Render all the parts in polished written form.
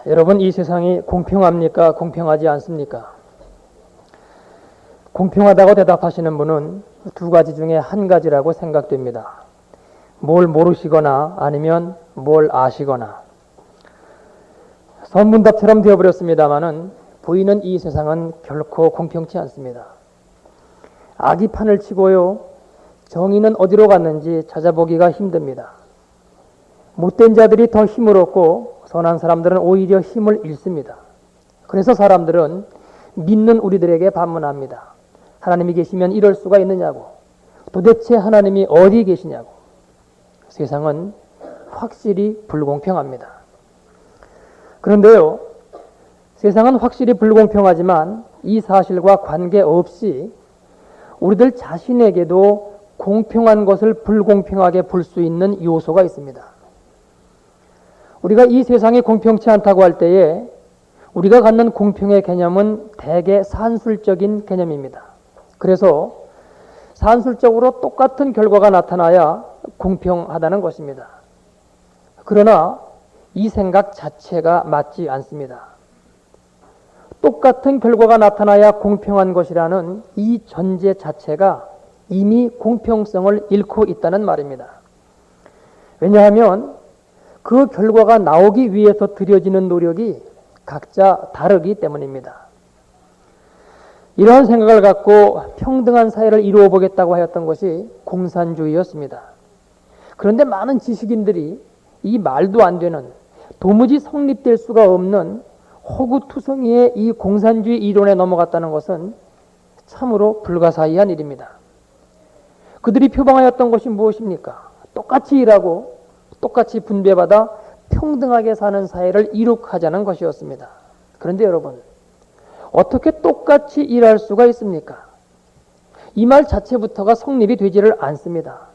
여러분, 이 세상이 공평합니까? 공평하지 않습니까? 공평하다고 대답하시는 분은 두 가지 중에 한 가지라고 생각됩니다. 뭘 모르시거나 아니면 뭘 아시거나. 선문답처럼 되어버렸습니다마는 보이는 이 세상은 결코 공평치 않습니다. 악이 판을 치고요, 정의는 어디로 갔는지 찾아보기가 힘듭니다. 못된 자들이 더 힘을 얻고 선한 사람들은 오히려 힘을 잃습니다. 그래서 사람들은 믿는 우리들에게 반문합니다. 하나님이 계시면 이럴 수가 있느냐고, 도대체 하나님이 어디 계시냐고. 세상은 확실히 불공평합니다. 그런데요, 세상은 확실히 불공평하지만 이 사실과 관계없이 우리들 자신에게도 공평한 것을 불공평하게 볼 수 있는 요소가 있습니다. 우리가 이 세상이 공평치 않다고 할 때에 우리가 갖는 공평의 개념은 대개 산술적인 개념입니다. 그래서 산술적으로 똑같은 결과가 나타나야 공평하다는 것입니다. 그러나 이 생각 자체가 맞지 않습니다. 똑같은 결과가 나타나야 공평한 것이라는 이 전제 자체가 이미 공평성을 잃고 있다는 말입니다. 왜냐하면 그 결과가 나오기 위해서 들여지는 노력이 각자 다르기 때문입니다. 이러한 생각을 갖고 평등한 사회를 이루어 보겠다고 하였던 것이 공산주의였습니다. 그런데 많은 지식인들이 이 말도 안 되는, 도무지 성립될 수가 없는 호구투성이의 이 공산주의 이론에 넘어갔다는 것은 참으로 불가사의한 일입니다. 그들이 표방하였던 것이 무엇입니까? 똑같이 일하고 똑같이 분배받아 평등하게 사는 사회를 이룩하자는 것이었습니다. 그런데 여러분, 어떻게 똑같이 일할 수가 있습니까? 이 말 자체부터가 성립이 되지를 않습니다.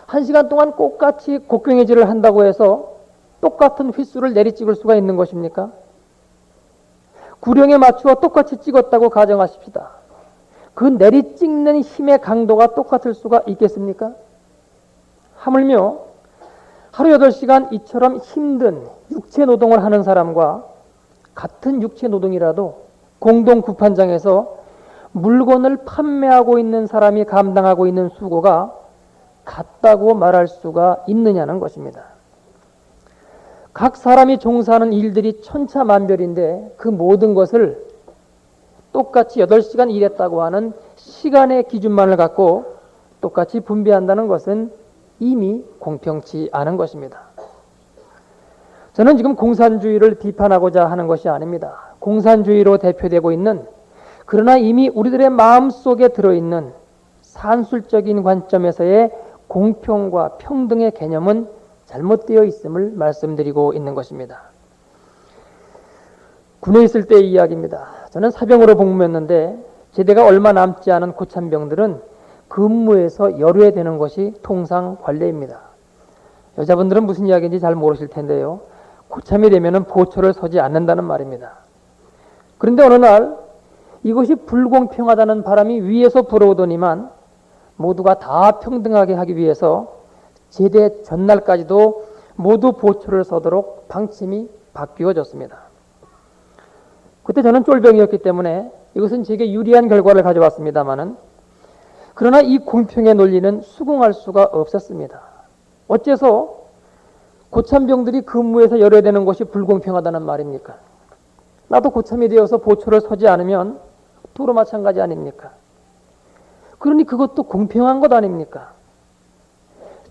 1시간 동안 똑같이 곡괭이질을 한다고 해서 똑같은 휘수를 내리찍을 수가 있는 것입니까? 구령에 맞추어 똑같이 찍었다고 가정하십시다. 그 내리찍는 힘의 강도가 똑같을 수가 있겠습니까? 하물며 하루 8시간 이처럼 힘든 육체 노동을 하는 사람과 같은 육체 노동이라도 공동 구판장에서 물건을 판매하고 있는 사람이 감당하고 있는 수고가 같다고 말할 수가 있느냐는 것입니다. 각 사람이 종사하는 일들이 천차만별인데 그 모든 것을 똑같이 8시간 일했다고 하는 시간의 기준만을 갖고 똑같이 분배한다는 것은 이미 공평치 않은 것입니다. 저는 지금 공산주의를 비판하고자 하는 것이 아닙니다. 공산주의로 대표되고 있는, 그러나 이미 우리들의 마음속에 들어있는 산술적인 관점에서의 공평과 평등의 개념은 잘못되어 있음을 말씀드리고 있는 것입니다. 군에 있을 때의 이야기입니다. 저는 사병으로 복무했는데 제대가 얼마 남지 않은 고참병들은 근무에서 열외되는 것이 통상 관례입니다. 여자분들은 무슨 이야기인지 잘 모르실 텐데요, 고참이 되면 보초를 서지 않는다는 말입니다. 그런데 어느 날 이것이 불공평하다는 바람이 위에서 불어오더니만 모두가 다 평등하게 하기 위해서 제대 전날까지도 모두 보초를 서도록 방침이 바뀌어졌습니다. 그때 저는 쫄병이었기 때문에 이것은 제게 유리한 결과를 가져왔습니다마는, 그러나 이 공평의 논리는 수긍할 수가 없었습니다. 어째서 고참병들이 근무에서 열외되는 것이 불공평하다는 말입니까? 나도 고참이 되어서 보초를 서지 않으면 도로 마찬가지 아닙니까? 그러니 그것도 공평한 것 아닙니까?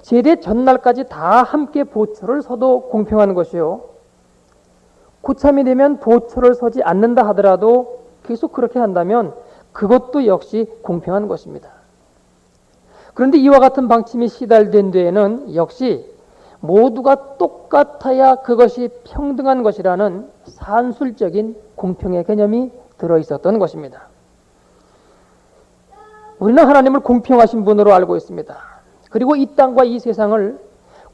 제대 전날까지 다 함께 보초를 서도 공평한 것이요, 고참이 되면 보초를 서지 않는다 하더라도 계속 그렇게 한다면 그것도 역시 공평한 것입니다. 그런데 이와 같은 방침이 시달된 데에는 역시 모두가 똑같아야 그것이 평등한 것이라는 산술적인 공평의 개념이 들어있었던 것입니다. 우리는 하나님을 공평하신 분으로 알고 있습니다. 그리고 이 땅과 이 세상을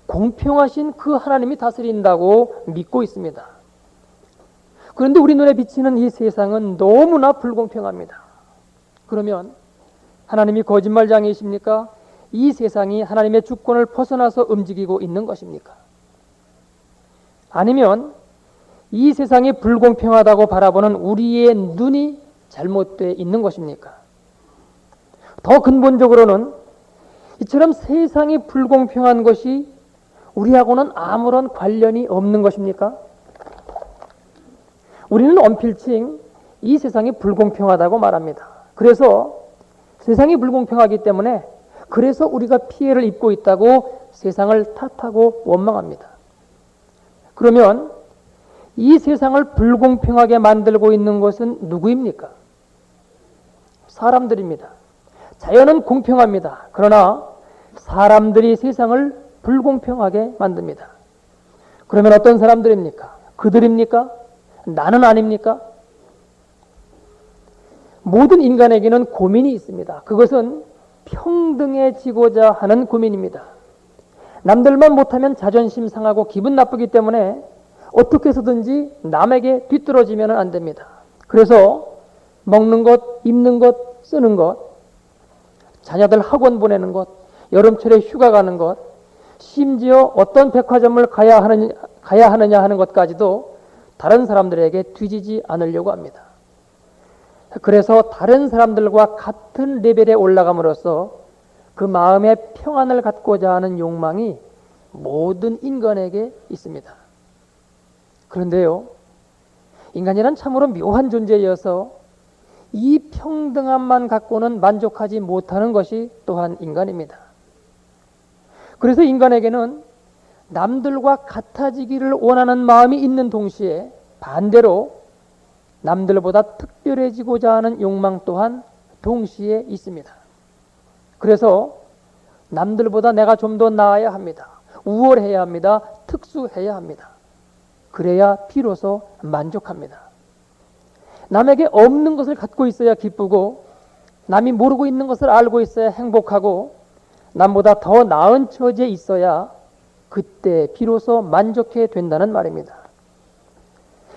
공평하신 그 하나님이 다스린다고 믿고 있습니다. 그런데 우리 눈에 비치는 이 세상은 너무나 불공평합니다. 그러면 하나님이 거짓말장이십니까? 이 세상이 하나님의 주권을 벗어나서 움직이고 있는 것입니까? 아니면 이 세상이 불공평하다고 바라보는 우리의 눈이 잘못되어 있는 것입니까? 더 근본적으로는 이처럼 세상이 불공평한 것이 우리하고는 아무런 관련이 없는 것입니까? 우리는 언필칭 이 세상이 불공평하다고 말합니다. 그래서 세상이 불공평하기 때문에 그래서 우리가 피해를 입고 있다고 세상을 탓하고 원망합니다. 그러면 이 세상을 불공평하게 만들고 있는 것은 누구입니까? 사람들입니다. 자연은 공평합니다. 그러나 사람들이 세상을 불공평하게 만듭니다. 그러면 어떤 사람들입니까? 그들입니까? 나는 아닙니까? 모든 인간에게는 고민이 있습니다. 그것은 평등해지고자 하는 고민입니다. 남들만 못하면 자존심 상하고 기분 나쁘기 때문에 어떻게 해서든지 남에게 뒤떨어지면 안 됩니다. 그래서 먹는 것, 입는 것, 쓰는 것, 자녀들 학원 보내는 것, 여름철에 휴가 가는 것, 심지어 어떤 백화점을 가야 하느냐 하는 것까지도 다른 사람들에게 뒤지지 않으려고 합니다. 그래서 다른 사람들과 같은 레벨에 올라감으로써 그 마음의 평안을 갖고자 하는 욕망이 모든 인간에게 있습니다. 그런데요, 인간이란 참으로 묘한 존재여서 이 평등함만 갖고는 만족하지 못하는 것이 또한 인간입니다. 그래서 인간에게는 남들과 같아지기를 원하는 마음이 있는 동시에 반대로 남들보다 특별해지고자 하는 욕망 또한 동시에 있습니다. 그래서 남들보다 내가 좀 더 나아야 합니다. 우월해야 합니다. 특수해야 합니다. 그래야 비로소 만족합니다. 남에게 없는 것을 갖고 있어야 기쁘고 남이 모르고 있는 것을 알고 있어야 행복하고 남보다 더 나은 처지에 있어야 그때 비로소 만족해 된다는 말입니다.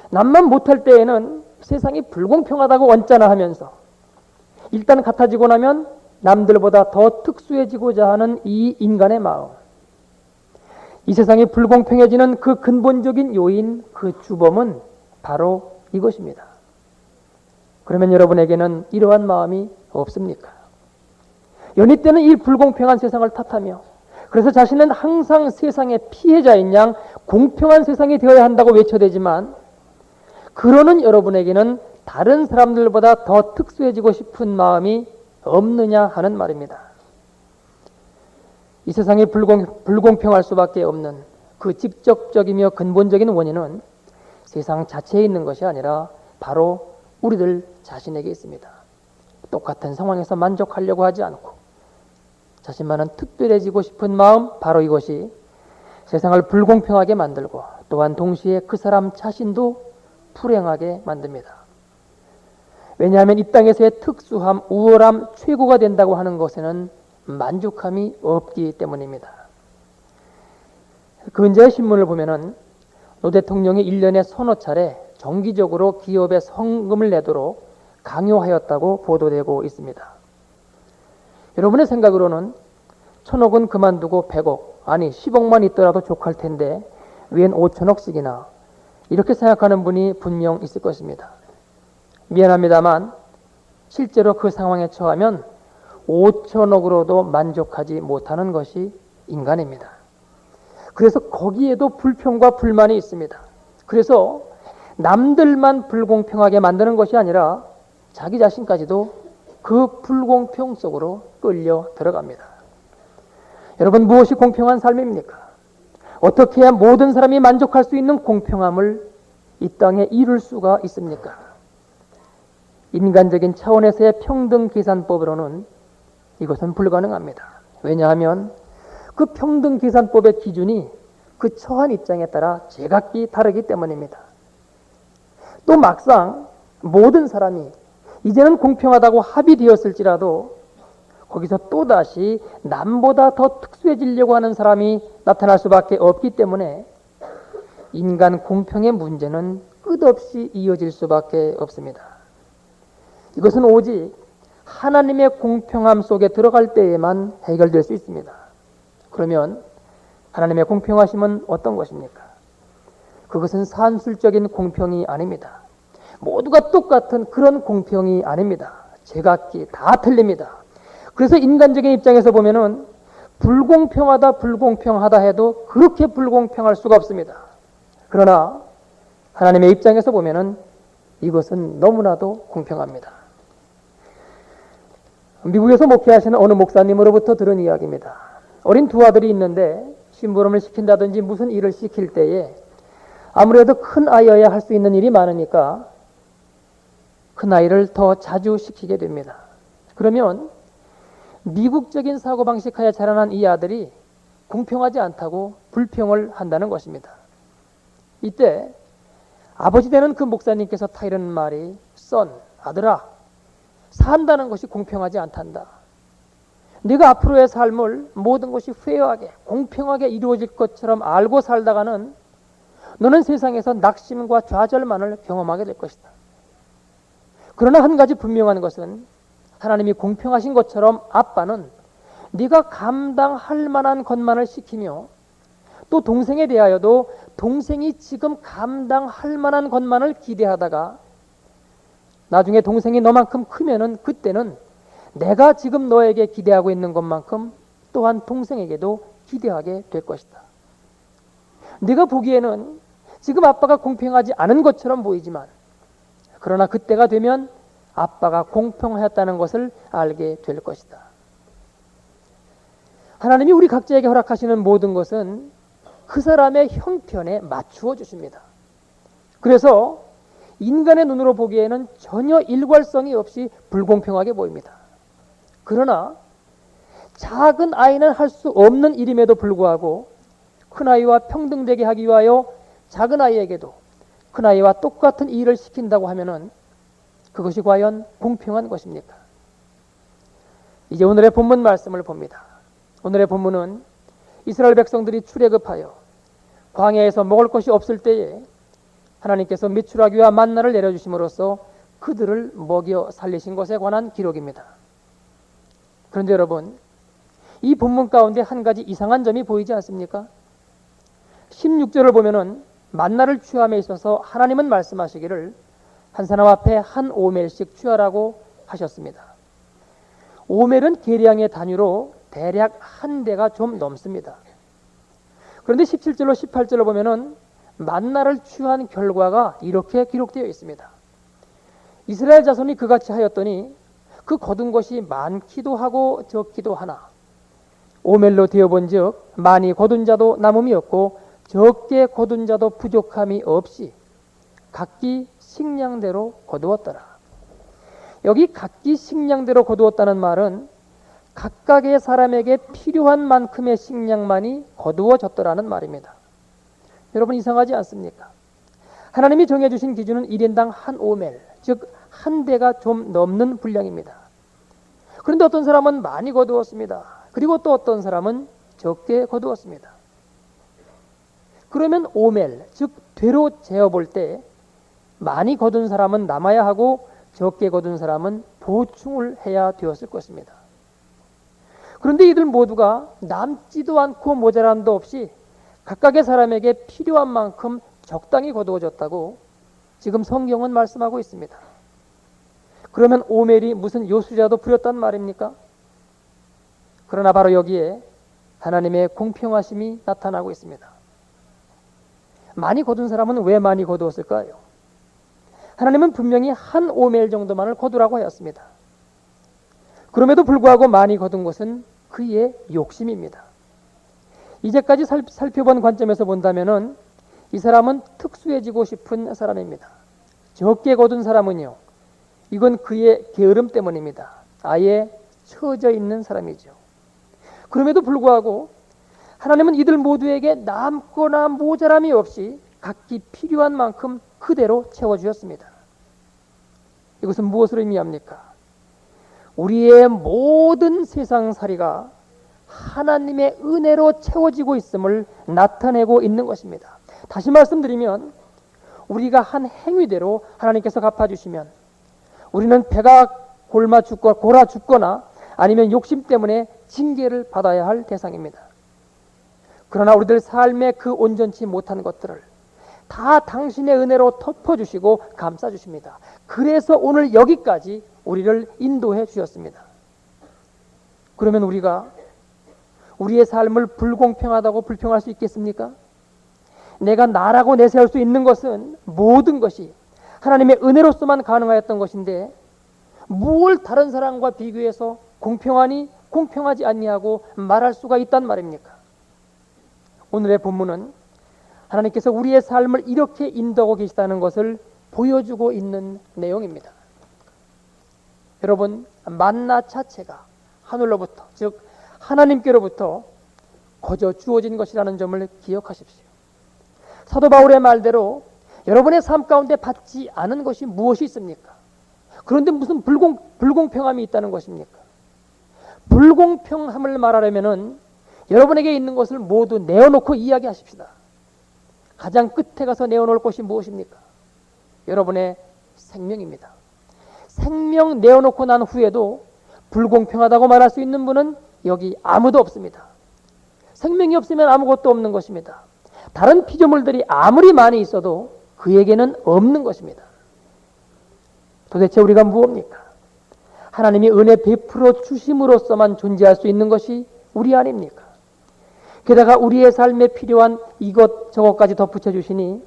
남만 못할 때에는 세상이 불공평하다고 언짢아 하면서 일단 같아지고 나면 남들보다 더 특수해지고자 하는 이 인간의 마음, 이 세상이 불공평해지는 그 근본적인 요인, 그 주범은 바로 이것입니다. 그러면 여러분에게는 이러한 마음이 없습니까? 연희 때는 이 불공평한 세상을 탓하며 그래서 자신은 항상 세상의 피해자인 양 공평한 세상이 되어야 한다고 외쳐대지만 그러는 여러분에게는 다른 사람들보다 더 특수해지고 싶은 마음이 없느냐 하는 말입니다. 이 세상이 불공평할 수밖에 없는 그 직접적이며 근본적인 원인은 세상 자체에 있는 것이 아니라 바로 우리들 자신에게 있습니다. 똑같은 상황에서 만족하려고 하지 않고 자신만은 특별해지고 싶은 마음, 바로 이것이 세상을 불공평하게 만들고 또한 동시에 그 사람 자신도 불행하게 만듭니다. 왜냐하면 이 땅에서의 특수함, 우월함, 최고가 된다고 하는 것에는 만족함이 없기 때문입니다. 근자의 신문을 보면은 노 대통령이 1년에 서너 차례 정기적으로 기업에 성금을 내도록 강요하였다고 보도되고 있습니다. 여러분의 생각으로는 1,000억은 그만두고 100억, 아니 10억만 있더라도 족할 텐데 웬 5천억씩이나 이렇게 생각하는 분이 분명 있을 것입니다. 미안합니다만 실제로 그 상황에 처하면 5천억으로도 만족하지 못하는 것이 인간입니다. 그래서 거기에도 불평과 불만이 있습니다. 그래서 남들만 불공평하게 만드는 것이 아니라 자기 자신까지도 그 불공평 속으로 끌려 들어갑니다. 여러분, 무엇이 공평한 삶입니까? 어떻게 해야 모든 사람이 만족할 수 있는 공평함을 이 땅에 이룰 수가 있습니까? 인간적인 차원에서의 평등 계산법으로는 이것은 불가능합니다. 왜냐하면 그 평등 계산법의 기준이 그 처한 입장에 따라 제각기 다르기 때문입니다. 또 막상 모든 사람이 이제는 공평하다고 합의되었을지라도 거기서 또다시 남보다 더 특수해지려고 하는 사람이 나타날 수밖에 없기 때문에 인간 공평의 문제는 끝없이 이어질 수밖에 없습니다. 이것은 오직 하나님의 공평함 속에 들어갈 때에만 해결될 수 있습니다. 그러면 하나님의 공평하심은 어떤 것입니까? 그것은 산술적인 공평이 아닙니다. 모두가 똑같은 그런 공평이 아닙니다. 제각기 다 틀립니다. 그래서 인간적인 입장에서 보면은 불공평하다 해도 그렇게 불공평할 수가 없습니다. 그러나 하나님의 입장에서 보면은 이것은 너무나도 공평합니다. 미국에서 목회하시는 어느 목사님으로부터 들은 이야기입니다. 어린 두 아들이 있는데 심부름을 시킨다든지 무슨 일을 시킬 때에 아무래도 큰 아이여야 할 수 있는 일이 많으니까 큰 아이를 더 자주 시키게 됩니다. 그러면 미국적인 사고방식 하에 자라난 이 아들이 공평하지 않다고 불평을 한다는 것입니다. 이때 아버지 되는 그 목사님께서 타이르는 말이 아들아, 산다는 것이 공평하지 않단다. 네가 앞으로의 삶을 모든 것이 페어하게 공평하게 이루어질 것처럼 알고 살다가는 너는 세상에서 낙심과 좌절만을 경험하게 될 것이다. 그러나 한 가지 분명한 것은 하나님이 공평하신 것처럼 아빠는 네가 감당할 만한 것만을 시키며 또 동생에 대하여도 동생이 지금 감당할 만한 것만을 기대하다가 나중에 동생이 너만큼 크면은 그때는 내가 지금 너에게 기대하고 있는 것만큼 또한 동생에게도 기대하게 될 것이다. 네가 보기에는 지금 아빠가 공평하지 않은 것처럼 보이지만 그러나 그때가 되면 아빠가 공평하였다는 것을 알게 될 것이다. 하나님이 우리 각자에게 허락하시는 모든 것은 그 사람의 형편에 맞추어 주십니다. 그래서 인간의 눈으로 보기에는 전혀 일괄성이 없이 불공평하게 보입니다. 그러나 작은 아이는 할 수 없는 일임에도 불구하고 큰아이와 평등되게 하기 위하여 작은 아이에게도 큰아이와 똑같은 일을 시킨다고 하면은 그것이 과연 공평한 것입니까? 이제 오늘의 본문 말씀을 봅니다. 오늘의 본문은 이스라엘 백성들이 출애굽하여 광야에서 먹을 것이 없을 때에 하나님께서 메추라기와 만나를 내려주심으로써 그들을 먹여 살리신 것에 관한 기록입니다. 그런데 여러분, 이 본문 가운데 한 가지 이상한 점이 보이지 않습니까? 16절을 보면은 만나를 취함에 있어서 하나님은 말씀하시기를 한 사람 앞에 한 오멜씩 취하라고 하셨습니다. 오멜은 계량의 단위로 대략 한 대가 좀 넘습니다. 그런데 17절로 18절로 보면은 만나를 취한 결과가 이렇게 기록되어 있습니다. 이스라엘 자손이 그같이 하였더니 그 거둔 것이 많기도 하고 적기도 하나 오멜로 되어본즉 많이 거둔 자도 남음이 없고 적게 거둔 자도 부족함이 없이 각기 식량대로 거두었더라. 여기 각기 식량대로 거두었다는 말은 각각의 사람에게 필요한 만큼의 식량만이 거두어졌더라는 말입니다. 여러분, 이상하지 않습니까? 하나님이 정해주신 기준은 1인당 한 오멜, 즉 한 대가 좀 넘는 분량입니다. 그런데 어떤 사람은 많이 거두었습니다. 그리고 또 어떤 사람은 적게 거두었습니다. 그러면 오멜, 즉 되로 재어볼 때 많이 거둔 사람은 남아야 하고 적게 거둔 사람은 보충을 해야 되었을 것입니다. 그런데 이들 모두가 남지도 않고 모자람도 없이 각각의 사람에게 필요한 만큼 적당히 거두어졌다고 지금 성경은 말씀하고 있습니다. 그러면 오멜이 무슨 요수자도 부렸단 말입니까? 그러나 바로 여기에 하나님의 공평하심이 나타나고 있습니다. 많이 거둔 사람은 왜 많이 거두었을까요? 하나님은 분명히 한 오멜 정도만을 거두라고 하였습니다. 그럼에도 불구하고 많이 거둔 것은 그의 욕심입니다. 이제까지 살펴본 관점에서 본다면은 이 사람은 특수해지고 싶은 사람입니다. 적게 거둔 사람은요, 이건 그의 게으름 때문입니다. 아예 처져 있는 사람이죠. 그럼에도 불구하고 하나님은 이들 모두에게 남거나 모자람이 없이 각기 필요한 만큼 그대로 채워주셨습니다. 이것은 무엇을 의미합니까? 우리의 모든 세상살이가 하나님의 은혜로 채워지고 있음을 나타내고 있는 것입니다. 다시 말씀드리면 우리가 한 행위대로 하나님께서 갚아주시면 우리는 배가 골아 죽거나 아니면 욕심 때문에 징계를 받아야 할 대상입니다. 그러나 우리들 삶에 그 온전치 못한 것들을 다 당신의 은혜로 덮어주시고 감싸주십니다. 그래서 오늘 여기까지 우리를 인도해 주셨습니다. 그러면 우리가 우리의 삶을 불공평하다고 불평할 수 있겠습니까? 내가 나라고 내세울 수 있는 것은 모든 것이 하나님의 은혜로서만 가능하였던 것인데 뭘 다른 사람과 비교해서 공평하니 공평하지 아니하고 말할 수가 있단 말입니까? 오늘의 본문은 하나님께서 우리의 삶을 이렇게 인도하고 계시다는 것을 보여주고 있는 내용입니다. 여러분, 만나 자체가 하늘로부터, 즉 하나님께로부터 거저 주어진 것이라는 점을 기억하십시오. 사도 바울의 말대로 여러분의 삶 가운데 받지 않은 것이 무엇이 있습니까? 그런데 무슨 불공평함이 있다는 것입니까? 불공평함을 말하려면은 여러분에게 있는 것을 모두 내어놓고 이야기하십시다. 가장 끝에 가서 내어놓을 것이 무엇입니까? 여러분의 생명입니다. 생명 내어놓고 난 후에도 불공평하다고 말할 수 있는 분은 여기 아무도 없습니다. 생명이 없으면 아무것도 없는 것입니다. 다른 피조물들이 아무리 많이 있어도 그에게는 없는 것입니다. 도대체 우리가 무엇입니까? 하나님이 은혜 베풀어 주심으로써만 존재할 수 있는 것이 우리 아닙니까? 게다가 우리의 삶에 필요한 이것 저것까지 덧붙여 주시니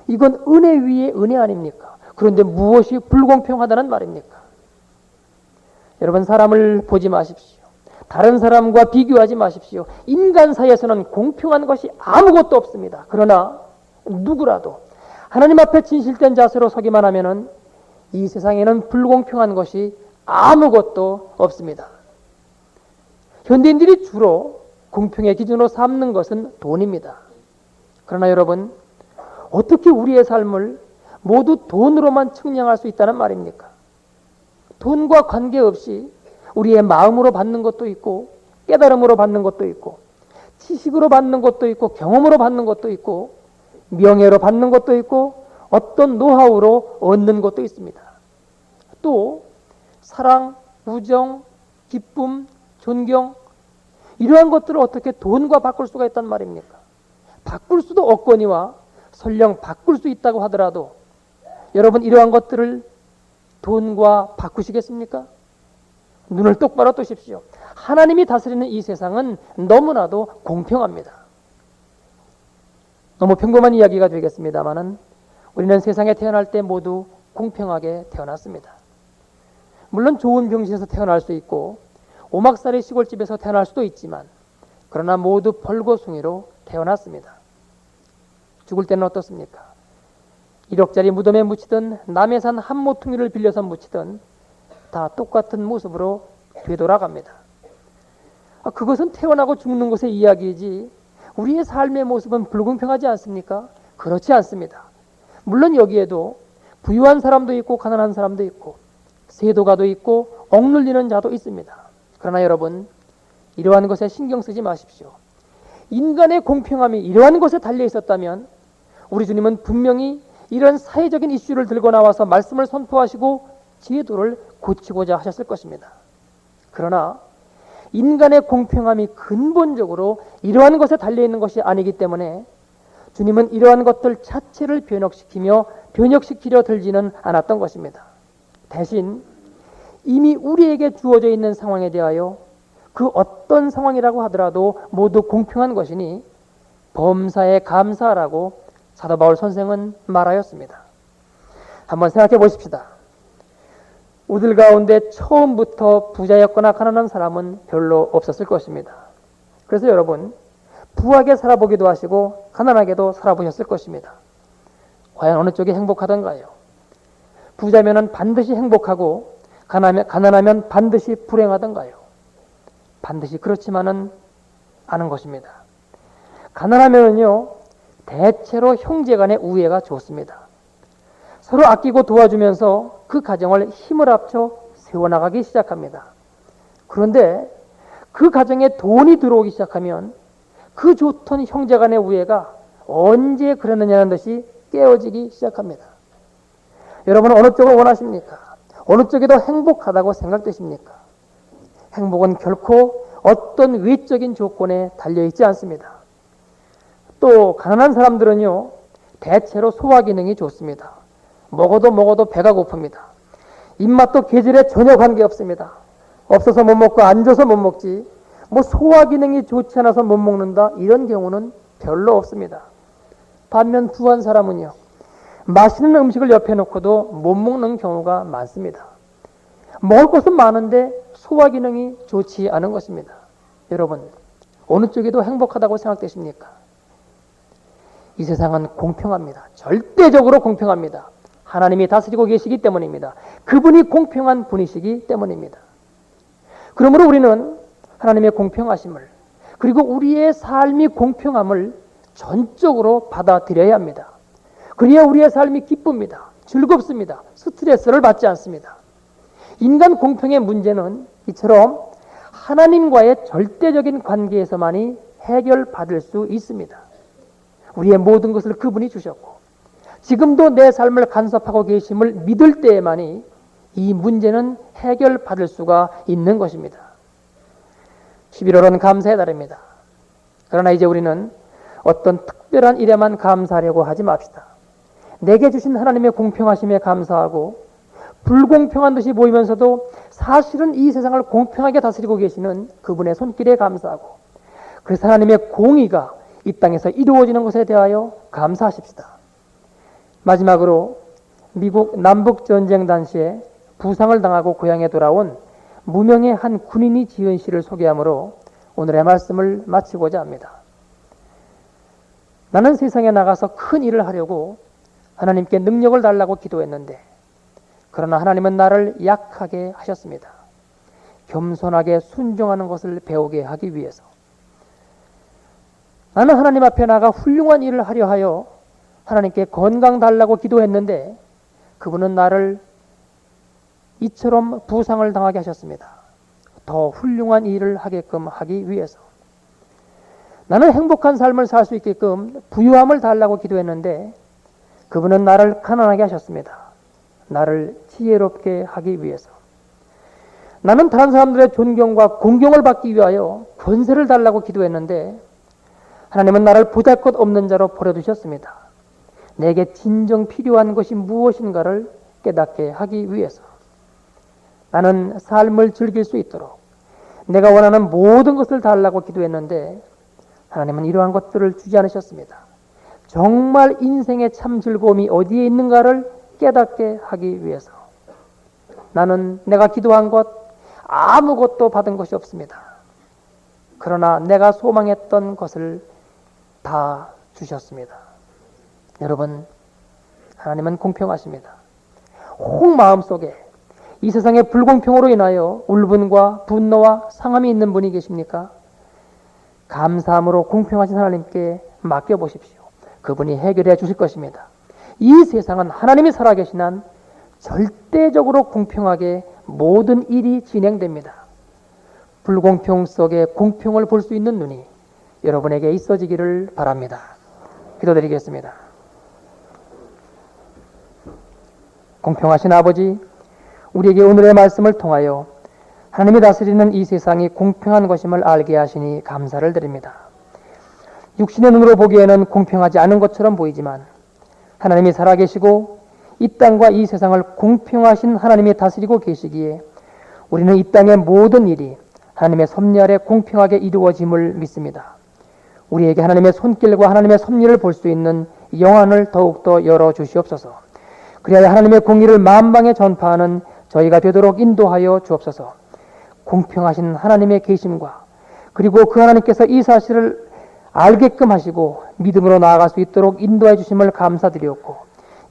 이건 은혜 위에 은혜 아닙니까? 그런데 무엇이 불공평하다는 말입니까? 여러분, 사람을 보지 마십시오. 다른 사람과 비교하지 마십시오. 인간 사이에서는 공평한 것이 아무것도 없습니다. 그러나 누구라도 하나님 앞에 진실된 자세로 서기만 하면은 이 세상에는 불공평한 것이 아무것도 없습니다. 현대인들이 주로 공평의 기준으로 삼는 것은 돈입니다. 그러나 여러분, 어떻게 우리의 삶을 모두 돈으로만 측량할 수 있다는 말입니까? 돈과 관계없이 우리의 마음으로 받는 것도 있고 깨달음으로 받는 것도 있고 지식으로 받는 것도 있고 경험으로 받는 것도 있고 명예로 받는 것도 있고 어떤 노하우로 얻는 것도 있습니다. 또 사랑, 우정, 기쁨, 존경 이러한 것들을 어떻게 돈과 바꿀 수가 있단 말입니까? 바꿀 수도 없거니와 설령 바꿀 수 있다고 하더라도 여러분, 이러한 것들을 돈과 바꾸시겠습니까? 눈을 똑바로 뜨십시오. 하나님이 다스리는 이 세상은 너무나도 공평합니다. 너무 평범한 이야기가 되겠습니다마는 우리는 세상에 태어날 때 모두 공평하게 태어났습니다. 물론 좋은 병실에서 태어날 수 있고 오막살이 시골집에서 태어날 수도 있지만 그러나 모두 벌거숭이로 태어났습니다. 죽을 때는 어떻습니까? 1억짜리 무덤에 묻히든 남의 산 한 모퉁이를 빌려서 묻히든 다 똑같은 모습으로 되돌아갑니다. 그것은 태어나고 죽는 것의 이야기이지 우리의 삶의 모습은 불공평하지 않습니까? 그렇지 않습니다. 물론 여기에도 부유한 사람도 있고 가난한 사람도 있고 세도가도 있고 억눌리는 자도 있습니다. 그러나 여러분, 이러한 것에 신경 쓰지 마십시오. 인간의 공평함이 이러한 것에 달려 있었다면 우리 주님은 분명히 이런 사회적인 이슈를 들고 나와서 말씀을 선포하시고 제도를 고치고자 하셨을 것입니다. 그러나 인간의 공평함이 근본적으로 이러한 것에 달려있는 것이 아니기 때문에 주님은 이러한 것들 자체를 변혁시키려 들지는 않았던 것입니다. 대신 이미 우리에게 주어져 있는 상황에 대하여 그 어떤 상황이라고 하더라도 모두 공평한 것이니 범사에 감사하라고 사도 바울 선생은 말하였습니다. 한번 생각해 보십시다. 우리들 가운데 처음부터 부자였거나 가난한 사람은 별로 없었을 것입니다. 그래서 여러분, 부하게 살아보기도 하시고 가난하게도 살아보셨을 것입니다. 과연 어느 쪽이 행복하던가요? 부자면은 반드시 행복하고 가난하면 반드시 불행하던가요? 반드시 그렇지만은 않은 것입니다. 가난하면은요, 대체로 형제간의 우애가 좋습니다. 서로 아끼고 도와주면서 그 가정을 힘을 합쳐 세워나가기 시작합니다. 그런데 그 가정에 돈이 들어오기 시작하면 그 좋던 형제간의 우애가 언제 그랬느냐는 듯이 깨어지기 시작합니다. 여러분은 어느 쪽을 원하십니까? 어느 쪽이 더 행복하다고 생각되십니까? 행복은 결코 어떤 외적인 조건에 달려있지 않습니다. 또 가난한 사람들은요, 대체로 소화 기능이 좋습니다. 먹어도 배가 고픕니다. 입맛도 계절에 전혀 관계없습니다. 없어서 못 먹고 앉아서 못 먹지, 소화 기능이 좋지 않아서 못 먹는다, 이런 경우는 별로 없습니다. 반면 부한 사람은요, 맛있는 음식을 옆에 놓고도 못 먹는 경우가 많습니다. 먹을 것은 많은데 소화 기능이 좋지 않은 것입니다. 여러분, 어느 쪽이 더 행복하다고 생각되십니까? 이 세상은 공평합니다. 절대적으로 공평합니다. 하나님이 다스리고 계시기 때문입니다. 그분이 공평한 분이시기 때문입니다. 그러므로 우리는 하나님의 공평하심을, 그리고 우리의 삶이 공평함을 전적으로 받아들여야 합니다. 그래야 우리의 삶이 기쁩니다. 즐겁습니다. 스트레스를 받지 않습니다. 인간 공평의 문제는 이처럼 하나님과의 절대적인 관계에서만이 해결받을 수 있습니다. 우리의 모든 것을 그분이 주셨고 지금도 내 삶을 간섭하고 계심을 믿을 때에만이 이 문제는 해결받을 수가 있는 것입니다. 11월은 감사의 달입니다. 그러나 이제 우리는 어떤 특별한 일에만 감사하려고 하지 맙시다. 내게 주신 하나님의 공평하심에 감사하고, 불공평한 듯이 보이면서도 사실은 이 세상을 공평하게 다스리고 계시는 그분의 손길에 감사하고, 그래서 하나님의 공의가 이 땅에서 이루어지는 것에 대하여 감사하십시다. 마지막으로 미국 남북전쟁 당시에 부상을 당하고 고향에 돌아온 무명의 한 군인이 지은 시를 소개하므로 오늘의 말씀을 마치고자 합니다. 나는 세상에 나가서 큰 일을 하려고 하나님께 능력을 달라고 기도했는데, 그러나 하나님은 나를 약하게 하셨습니다. 겸손하게 순종하는 것을 배우게 하기 위해서. 나는 하나님 앞에 나가 훌륭한 일을 하려 하여 하나님께 건강 달라고 기도했는데, 그분은 나를 이처럼 부상을 당하게 하셨습니다. 더 훌륭한 일을 하게끔 하기 위해서. 나는 행복한 삶을 살 수 있게끔 부유함을 달라고 기도했는데, 그분은 나를 가난하게 하셨습니다. 나를 지혜롭게 하기 위해서. 나는 다른 사람들의 존경과 공경을 받기 위하여 권세를 달라고 기도했는데, 하나님은 나를 보잘것없는 자로 버려두셨습니다. 내게 진정 필요한 것이 무엇인가를 깨닫게 하기 위해서. 나는 삶을 즐길 수 있도록 내가 원하는 모든 것을 달라고 기도했는데, 하나님은 이러한 것들을 주지 않으셨습니다. 정말 인생의 참 즐거움이 어디에 있는가를 깨닫게 하기 위해서. 나는 내가 기도한 것 아무것도 받은 것이 없습니다. 그러나 내가 소망했던 것을 다 주셨습니다. 여러분, 하나님은 공평하십니다. 온 마음속에 이 세상의 불공평으로 인하여 울분과 분노와 상함이 있는 분이 계십니까? 감사함으로 공평하신 하나님께 맡겨보십시오. 그분이 해결해 주실 것입니다. 이 세상은 하나님이 살아계신 한 절대적으로 공평하게 모든 일이 진행됩니다. 불공평 속에 공평을 볼 수 있는 눈이 여러분에게 있어지기를 바랍니다. 기도드리겠습니다. 공평하신 아버지, 우리에게 오늘의 말씀을 통하여 하나님이 다스리는 이 세상이 공평한 것임을 알게 하시니 감사를 드립니다. 육신의 눈으로 보기에는 공평하지 않은 것처럼 보이지만, 하나님이 살아계시고 이 땅과 이 세상을 공평하신 하나님이 다스리고 계시기에 우리는 이 땅의 모든 일이 하나님의 섭리 아래 공평하게 이루어짐을 믿습니다. 우리에게 하나님의 손길과 하나님의 섭리를 볼 수 있는 영안을 더욱더 열어주시옵소서. 그래야 하나님의 공의를 만방에 전파하는 저희가 되도록 인도하여 주옵소서. 공평하신 하나님의 계심과 그리고 그 하나님께서 이 사실을 알게끔 하시고 믿음으로 나아갈 수 있도록 인도해 주심을 감사드리옵고,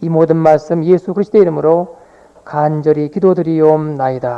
이 모든 말씀 예수 그리스도의 이름으로 간절히 기도드리옵나이다.